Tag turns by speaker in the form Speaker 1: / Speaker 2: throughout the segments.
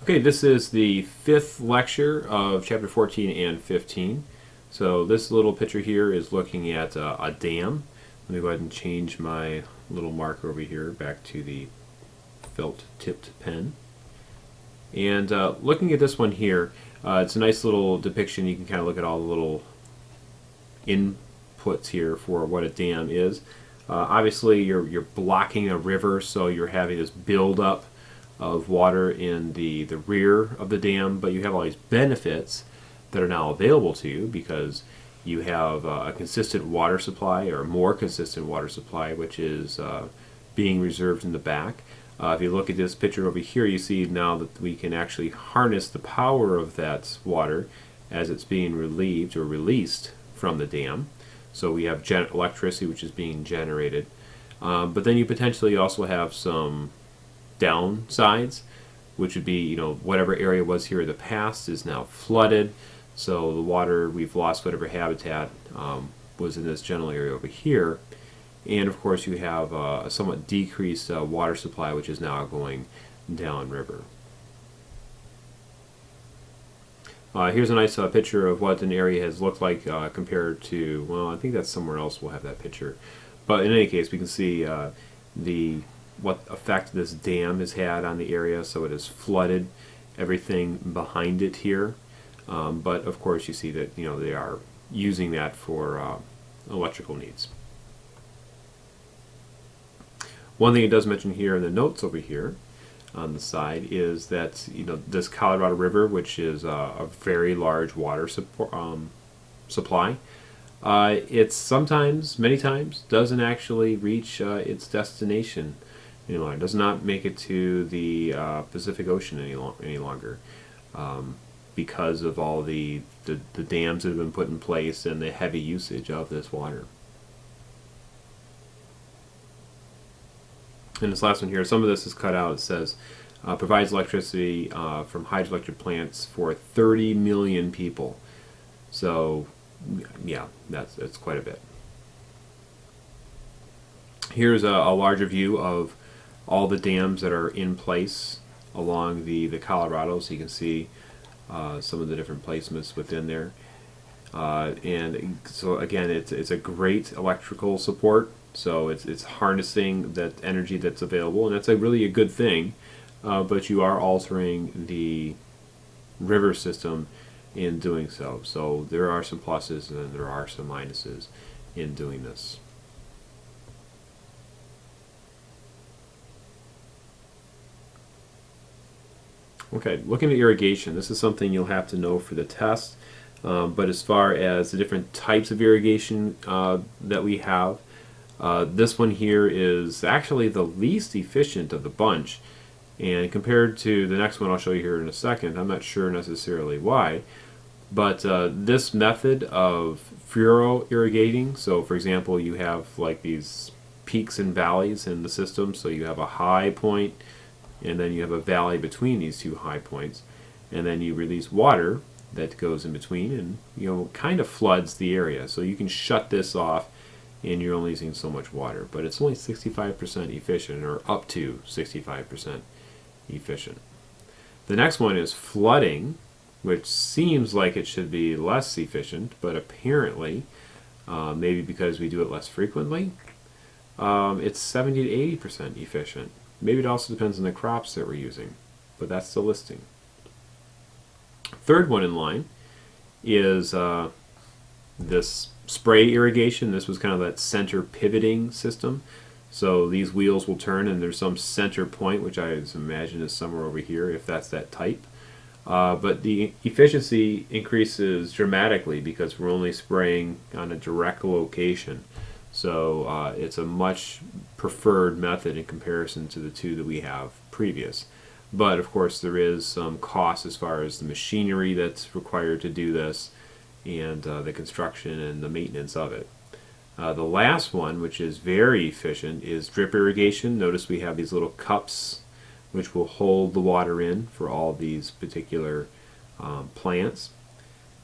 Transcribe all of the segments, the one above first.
Speaker 1: Okay, this is the fifth lecture of chapter 14 and 15. So this little picture here is looking at a dam. Let me go ahead and change my little marker over here back to the felt-tipped pen. And looking at this one here, it's a nice little depiction. You can kind of look at all the little inputs here for what a dam is. Obviously, you're blocking a river, so you're having this buildup of water in the rear of the dam, but you have all these benefits that are now available to you because you have a consistent water supply, or a more consistent water supply, which is being reserved in the back. If you look at this picture over here, you see now that we can actually harness the power of that water as it's being relieved or released from the dam. So we have electricity which is being generated. But then you potentially also have some downsides, which would be, whatever area was here in the past is now flooded. So the water, we've lost whatever habitat was in this general area over here. And of course you have a somewhat decreased water supply, which is now going downriver. Here's a nice picture of what an area has looked like compared to, well, I think that's somewhere else we'll have that picture. But in any case, we can see what effect this dam has had on the area. So it has flooded everything behind it here. But of course you see that they are using that for electrical needs. One thing it does mention here in the notes over here on the side is that this Colorado River, which is a very large water supply, it's sometimes, many times, doesn't actually reach its destination any longer. It does not make it to the Pacific Ocean any longer because of all the dams that have been put in place and the heavy usage of this water. And this last one here, some of this is cut out. It says, provides electricity from hydroelectric plants for 30 million people. So, yeah, that's quite a bit. Here's a larger view of all the dams that are in place along the Colorado. So you can see some of the different placements within there. And so again, it's a great electrical support. So it's harnessing that energy that's available, and that's really a good thing. But you are altering the river system in doing so. So there are some pluses and there are some minuses in doing this. Okay, looking at irrigation, this is something you'll have to know for the test. But as far as the different types of irrigation that we have, this one here is actually the least efficient of the bunch, and compared to the next one I'll show you here in a second, I'm not sure necessarily why, but this method of furrow irrigating, so for example you have like these peaks and valleys in the system, so you have a high point and then you have a valley between these two high points, and then you release water that goes in between and kind of floods the area. So you can shut this off and you're only using so much water, but it's only 65% efficient, or up to 65% efficient. The next one is flooding, which seems like it should be less efficient, but apparently, maybe because we do it less frequently, it's 70 to 80% efficient. Maybe it also depends on the crops that we're using, but that's the listing. Third one in line is this spray irrigation. This was kind of that center pivoting system. So these wheels will turn and there's some center point, which I imagine is somewhere over here if that's that type. But the efficiency increases dramatically because we're only spraying on a direct location. So it's a much preferred method in comparison to the two that we have previous. But of course there is some cost as far as the machinery that's required to do this, and the construction and the maintenance of it. The last one, which is very efficient, is drip irrigation. Notice we have these little cups which will hold the water in for all these particular plants.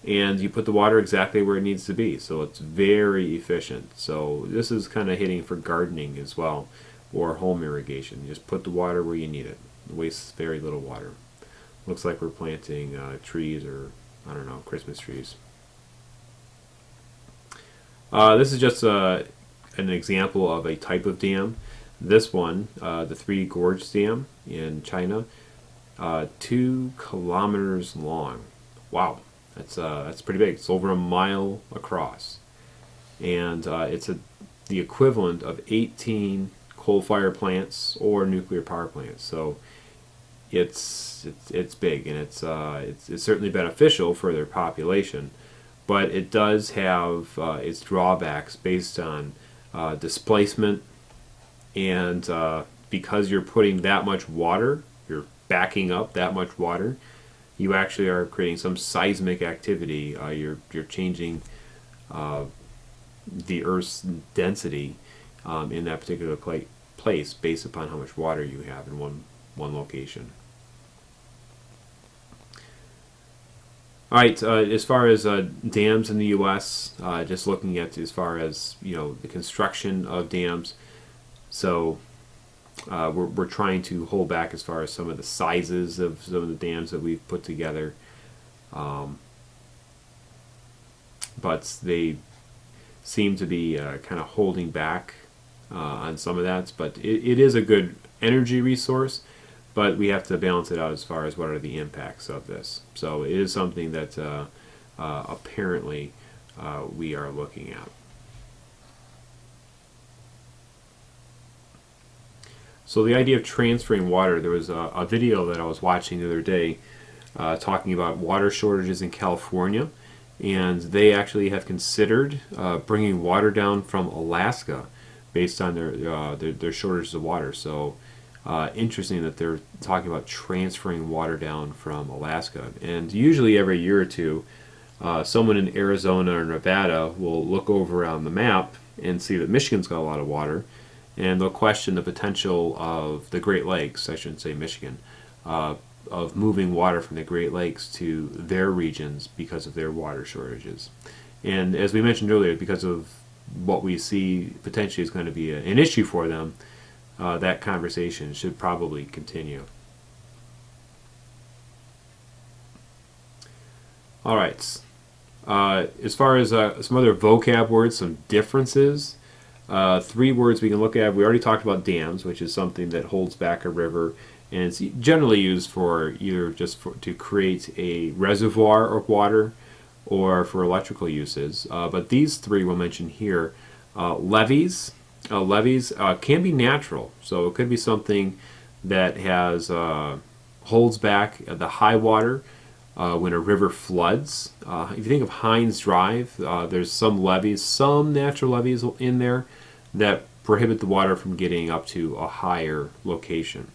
Speaker 1: And you put the water exactly where it needs to be, so it's very efficient. So this is kind of hitting for gardening as well, or home irrigation. You just put the water where you need it. It wastes very little water. Looks like we're planting trees, or I don't know, Christmas trees. This is just an example of a type of dam. This one, the Three Gorge Dam in China, 2 kilometers long. Wow, that's pretty big. It's over a mile across, and it's the equivalent of 18 coal-fired plants or nuclear power plants. So it's big, and it's certainly beneficial for their population, but it does have its drawbacks based on displacement, and because you're putting that much water, you're backing up that much water, you actually are creating some seismic activity. You're changing the Earth's density in that particular place based upon how much water you have in one location. All right, as far as dams in the U.S., just looking at as far as the construction of dams, so we're trying to hold back as far as some of the sizes of some of the dams that we've put together, but they seem to be kind of holding back on some of that. But it is a good energy resource, but we have to balance it out as far as what are the impacts of this. So it is something that apparently we are looking at. So the idea of transferring water, there was a video that I was watching the other day talking about water shortages in California, and they actually have considered bringing water down from Alaska based on their shortages of water. So interesting that they're talking about transferring water down from Alaska. And usually every year or two, someone in Arizona or Nevada will look over on the map and see that Michigan's got a lot of water, and they'll question the potential of the Great Lakes, I shouldn't say Michigan, of moving water from the Great Lakes to their regions because of their water shortages. And as we mentioned earlier, because of what we see potentially is going to be an issue for them, that conversation should probably continue. All right. As far as some other vocab words, some differences, 3 words we can look at. We already talked about dams, which is something that holds back a river, and it's generally used for either to create a reservoir of water or for electrical uses. But these 3 we'll mention here. Levees. Levees can be natural, so it could be something that holds back the high water when a river floods. If you think of Hines Drive, there's some levees, some natural levees in there that prohibit the water from getting up to a higher location.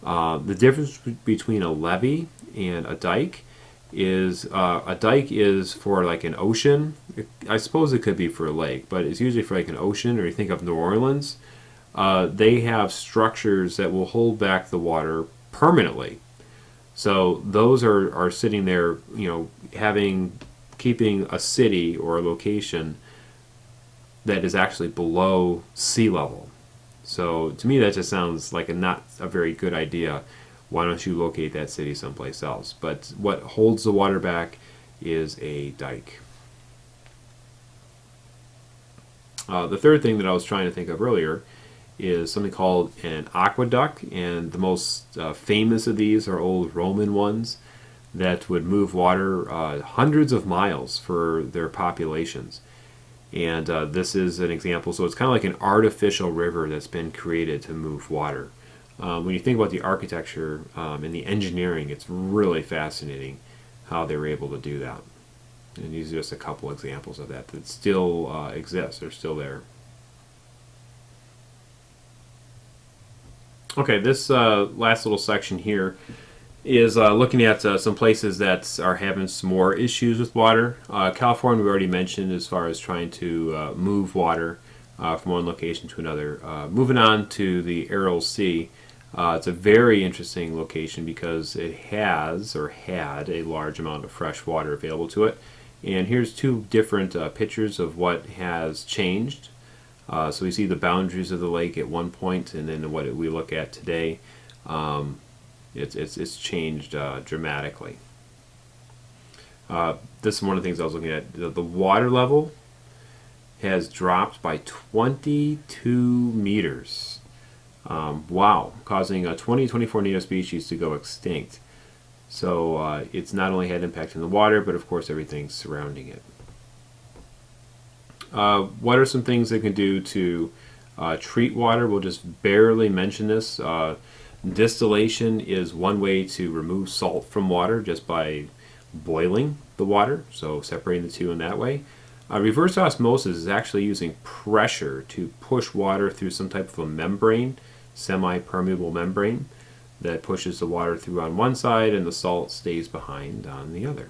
Speaker 1: The difference between a levee and a dike is a dike is for like an ocean. I suppose it could be for a lake, but it's usually for like an ocean, or you think of New Orleans. They have structures that will hold back the water permanently. So those are sitting there, keeping a city or a location that is actually below sea level. So to me that just sounds like not a very good idea. Why don't you locate that city someplace else? But what holds the water back is a dike. The third thing that I was trying to think of earlier is something called an aqueduct, and the most famous of these are old Roman ones that would move water hundreds of miles for their populations. And this is an example. So it's kind of like an artificial river that's been created to move water. When you think about the architecture and the engineering, it's really fascinating how they were able to do that. And these are just a couple examples of that still exist. They're still there. Okay, this last little section here is looking at some places that are having some more issues with water. California we already mentioned as far as trying to move water from one location to another. Moving on to the Aral Sea, it's a very interesting location because it has or had a large amount of fresh water available to it. And here's 2 different pictures of what has changed. So we see the boundaries of the lake at one point, and then what we look at today. It's changed dramatically. This is one of the things I was looking at. The water level has dropped by 22 meters. Wow, causing 24 native species to go extinct. So it's not only had impact on the water, but of course everything surrounding it. What are some things they can do to treat water? We'll just barely mention this. Distillation is one way to remove salt from water, just by boiling the water, so separating the two in that way. Reverse osmosis is actually using pressure to push water through some type of a membrane, semi-permeable membrane, that pushes the water through on one side and the salt stays behind on the other.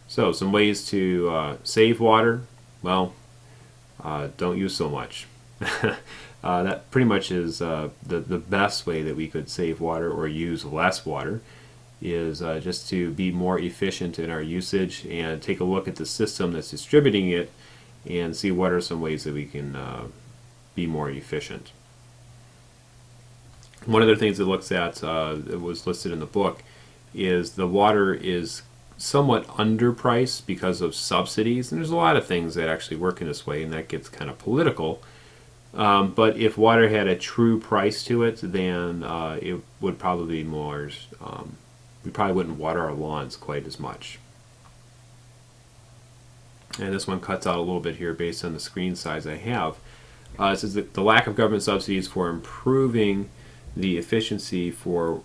Speaker 1: So some ways to save water. Well, don't use so much. That pretty much is the best way that we could save water or use less water, is just to be more efficient in our usage and take a look at the system that's distributing it and see what are some ways that we can be more efficient. One of the things it looks at, that was listed in the book, is the water is somewhat underpriced because of subsidies, and there's a lot of things that actually work in this way, and that gets kind of political. But if water had a true price to it, then it would probably be more, we probably wouldn't water our lawns quite as much. And this one cuts out a little bit here based on the screen size I have. It says that the lack of government subsidies for improving the efficiency for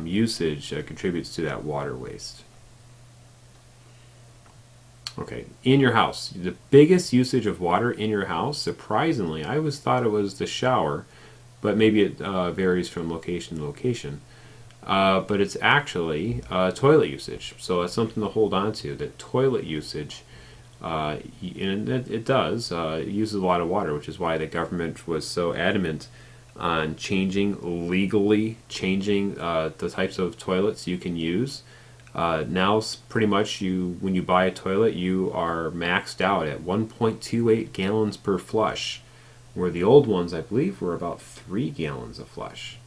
Speaker 1: usage contributes to that water waste. Okay, in your house, the biggest usage of water in your house, surprisingly, I always thought it was the shower, but maybe it varies from location to location. But it's actually toilet usage. So that's something to hold on to, that toilet usage, and it does, it uses a lot of water, which is why the government was so adamant on legally changing the types of toilets you can use. Now pretty much when you buy a toilet, you are maxed out at 1.28 gallons per flush, where the old ones, I believe, were about 3 gallons a flush.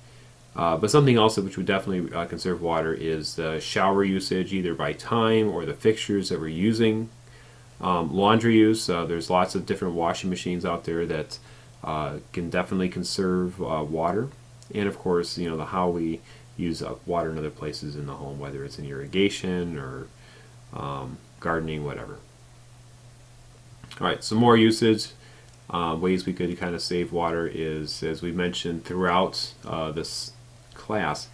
Speaker 1: But something else which would definitely conserve water is the shower usage, either by time or the fixtures that we're using. Laundry use, there's lots of different washing machines out there that can definitely conserve water. And of course, how we use water in other places in the home, whether it's in irrigation or gardening, whatever. All right, some more usage. Ways we could kind of save water is, as we mentioned throughout this class,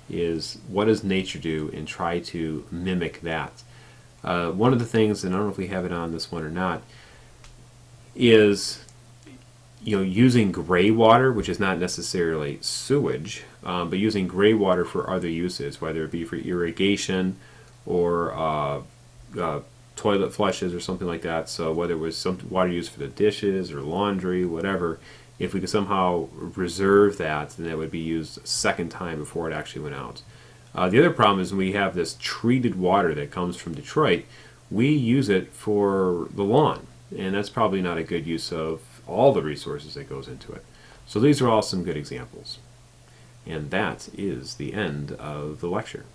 Speaker 1: is what does nature do, and try to mimic that. One of the things, and I don't know if we have it on this one or not, is using gray water, which is not necessarily sewage, but using gray water for other uses, whether it be for irrigation or toilet flushes or something like that. So whether it was some water used for the dishes or laundry, whatever, if we could somehow reserve that, then it would be used a second time before it actually went out. The other problem is when we have this treated water that comes from Detroit, we use it for the lawn, and that's probably not a good use of all the resources that goes into it. So these are all some good examples. And that is the end of the lecture.